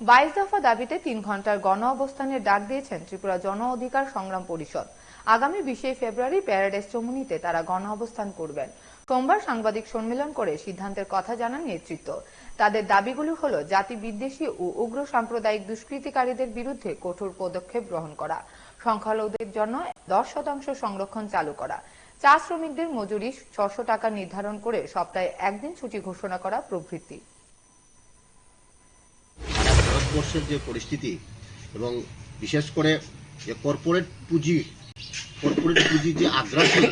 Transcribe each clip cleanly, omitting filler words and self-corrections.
22 দফা দাবিতে 3 ঘন্টার গণ অবস্থানের ডাক দিয়েছেন ত্রিপুরা জন অধিকার সংগ্রাম পরিষদ। আগামী 20 ফেব্রুয়ারি প্যারাডাইস চমুনিতে তারা গণ অবস্থান করবেন। সোমবার সাংবাদিক সম্মেলন করে সিদ্ধান্তের কথা জানান নেতৃত্ব। তাদের দাবিগুলো হলো জাতি বিদ্বেষী ও উগ্র সাম্প্রদায়িক দুষ্কৃতিকারীদের বিরুদ্ধে কঠোর পদক্ষেপ গ্রহণ করা, সংখ্যালঘুদের জন্য 10% সংরক্ষণ চালু করা, চা শ্রমিকদের মজুরি 600 টাকা নির্ধারণ করে সপ্তাহে একদিন ছুটি ঘোষণা করা প্রভৃতি। ভারতবর্ষের যে পরিস্থিতি এবং বিশেষ করে যে কর্পোরেট পুঁজি যে আগ্রাসন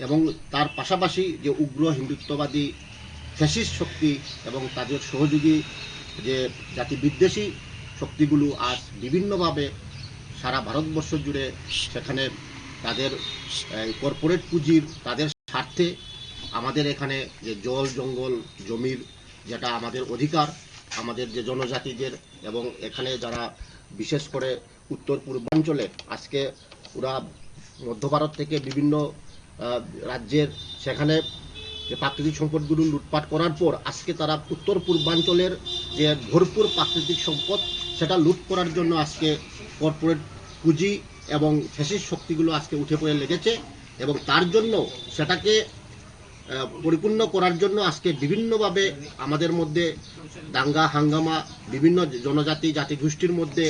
এবং তার পাশাপাশি যে উগ্র হিন্দুত্ববাদী ফ্যাসিস্ট শক্তি এবং তাদের সহযোগী যে জাতি বিদ্বেষী শক্তিগুলো আজ বিভিন্নভাবে সারা ভারতবর্ষ জুড়ে সেখানে তাদের কর্পোরেট পুঁজির তাদের স্বার্থে আমাদের এখানে যে জল জঙ্গল জমির যেটা আমাদের অধিকার, আমাদের যে জনজাতিদের এবং এখানে যারা বিশেষ করে উত্তর পূর্বাঞ্চলে আজকে ওরা মধ্য ভারত থেকে বিভিন্ন রাজ্যের সেখানে যে প্রাকৃতিক সম্পদগুলো লুটপাট করার পর আজকে তারা উত্তর পূর্বাঞ্চলের যে ভরপুর প্রাকৃতিক সম্পদ সেটা লুট করার জন্য আজকে কর্পোরেট পুঁজি এবং ফ্যাসিস্ট শক্তিগুলো আজকে উঠে পড়ে লেগেছে এবং তার জন্য সেটাকে পরিপূর্ণ করার জন্য আজকে বিভিন্নভাবে আমাদের মধ্যে দাঙ্গা হাঙ্গামা বিভিন্ন জনজাতি জাতিগোষ্ঠীর মধ্যে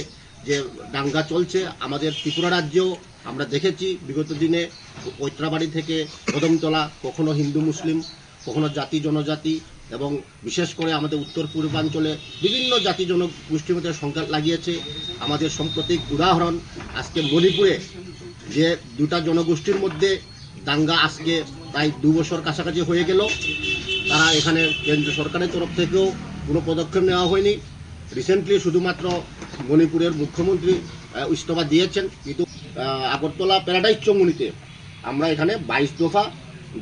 যে দাঙ্গা চলছে। আমাদের ত্রিপুরা রাজ্যেও আমরা দেখেছি বিগত দিনে ঐত্রাবাড়ি থেকে কদমতলা কখনো হিন্দু মুসলিম কখনো জাতি জনজাতি এবং বিশেষ করে আমাদের উত্তর পূর্বাঞ্চলে বিভিন্ন জাতি জনগোষ্ঠীর মধ্যে সংঘাত লাগিয়েছে। আমাদের সাম্প্রতিক উদাহরণ আজকে মণিপুরে যে দুটা জনগোষ্ঠীর মধ্যে দাঙ্গা আজকে প্রায় 2 বছর কাছাকাছি হয়ে গেল। তারা এখানে কেন্দ্র সরকারের তরফ থেকেও কোনো পদক্ষেপ নেওয়া হয়নি। রিসেন্টলি শুধুমাত্র মণিপুরের মুখ্যমন্ত্রী ইস্তফা দিয়েছেন, কিন্তু আগরতলা প্যারাডাইস চমুনিতে আমরা এখানে 22 দফা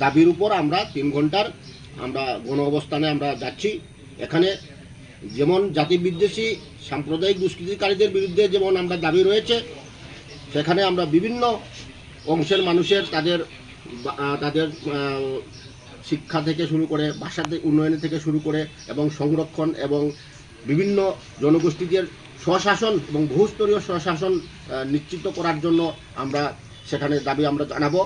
দাবির উপর আমরা 3 ঘন্টার আমরা গণ অবস্থানে আমরা যাচ্ছি। এখানে যেমন জাতি বিদ্বেষী সাম্প্রদায়িক দুষ্কৃতিকারীদের বিরুদ্ধে যেমন আমরা দাবি রয়েছে, সেখানে আমরা বিভিন্ন অংশের মানুষের তাদের শিক্ষা থেকে শুরু করে ভাষার উন্নয়ন থেকে শুরু করে এবং সংরক্ষণ এবং বিভিন্ন জনগোষ্ঠীদের স্বশাসন এবং বহুস্তরীয় স্বশাসন নিশ্চিত করার জন্য আমরা সেখানে দাবি আমরা জানাবো।